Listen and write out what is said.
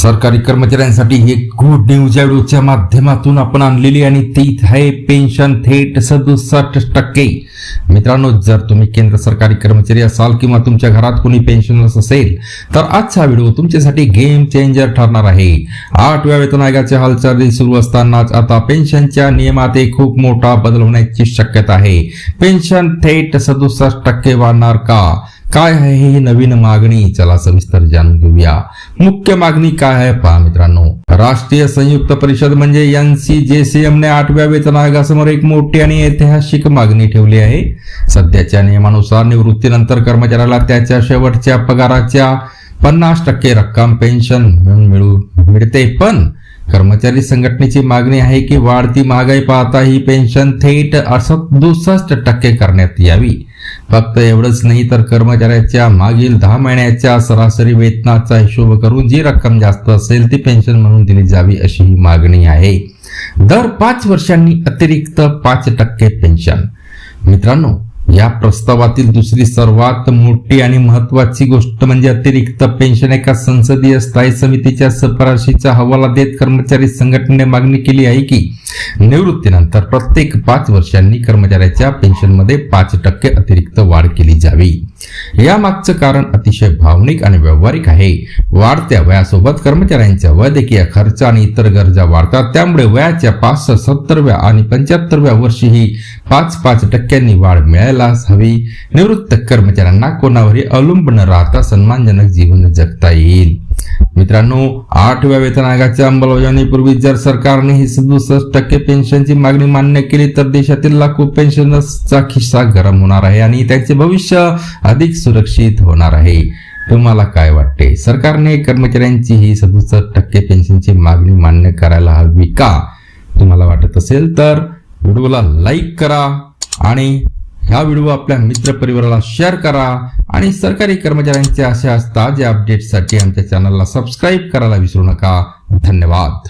सरकारी कर्मचाऱ्यांसाठी एक गुड न्यूज या व्हिडिओच्या माध्यमातून आपण आणलेली आणि ती आहे पेन्शन थेट 67%। मित्रांनो, जर तुम्ही केंद्र सरकारी कर्मचारी असाल किंवा तुमच्या घरात कोणी पेन्शनर्स असेल तर आजचा व्हिडिओ तुमच्यासाठी गेम चेंजर ठरणार आहे। 8व्या वेतन आयोगाच्या हालचाली सुरू असतानाच आता पेन्शनच्या नियमात एक खूप मोठा बदल होण्याची शक्यता आहे। पेन्शन थेट 67% वाढणार का? काय आहे ही नवीन मागणी? चला सविस्तर जाणून घेऊया। मुख्य मागणी काय आहे पहा मित्रांनो। राष्ट्रीय संयुक्त परिषद म्हणजे NCJCM ने 8व्या वेतन आयोगासमोर एक मोठी आणि ऐतिहासिक मागणी ठेवली आहे। सध्याच्या नियमानुसार निवृत्तीनंतर कर्मचाऱ्याला त्याच्या शेवटच्या पगाराच्या 50% रक्कम पेन्शन म्हणून मिळते, पण कर्मचारी संघटनेची मागणी आहे की वाढती महागाई पाहता ही पेन्शन थेट 67% करण्यात यावी। फक्त एवढंच नाही तर कर्मचाऱ्याच्या मागील 10 महिन्याच्या सरासरी वेतनाचा हिशोब करून जी रक्कम जास्त असेल ती पेन्शन म्हणून दिली जावी अशी ही मागणी आहे। दर 5 वर्षांनी अतिरिक्त 5% पेन्शन। मित्रांनो, या प्रस्तावातील दुसरी सर्वात मोठी आणि महत्वाची गोष्ट म्हणजे अतिरिक्त पेन्शन एका संसदीय स्थायी समितीच्या शिफारशीचा हवाला देत कर्मचारी संघटनेने मागणी केली आहे की निवृत्तीनंतर प्रत्येक 5 वर्षांनी कर्मचाऱ्याच्या पेन्शनमध्ये 5% अतिरिक्त वाढ केली जावी। या मागचं कारण अतिशय भावनिक आणि व्यावहारिक आहे। वाढत्या वयासोबत कर्मचाऱ्यांच्या वैद्यकीय खर्च आणि इतर गरजा वाढतात, त्यामुळे वयाच्या 5, 70व्या आणि 75व्या वर्षी ही 5% वाढ मिळायलाच हवी। निवृत्त कर्मचाऱ्यांना कोणावरही अवलंबून न राहता सन्मानजनक जीवन जगता येईल। मित्रांनो, 8व्या वेतन आयोगाच्या अंमलबजावणीपूर्वी जर सरकारने ही 67% पेन्शनची मागणी मान्य केली तर देशातील लाखो पेन्शनर्सचा खिस्सा गरम होणार आहे आणि त्यांचे भविष्य अधिक सुरक्षित होणार आहे। तुम्हाला काय वाटते? सरकारने कर्मचाऱ्यांची ही 67% पेन्शनची मागणी मान्य करायला हवी का? तुम्हाला वाटत असेल तर व्हिडिओला लाईक करा आणि हा व्हिडिओ आपल्या मित्रपरिवाराला शेअर करा आणि सरकारी कर्मचाऱ्यांच्या अशा ताज्या अपडेट्ससाठी आमच्या चॅनलला सबस्क्राईब करायला विसरू नका। धन्यवाद।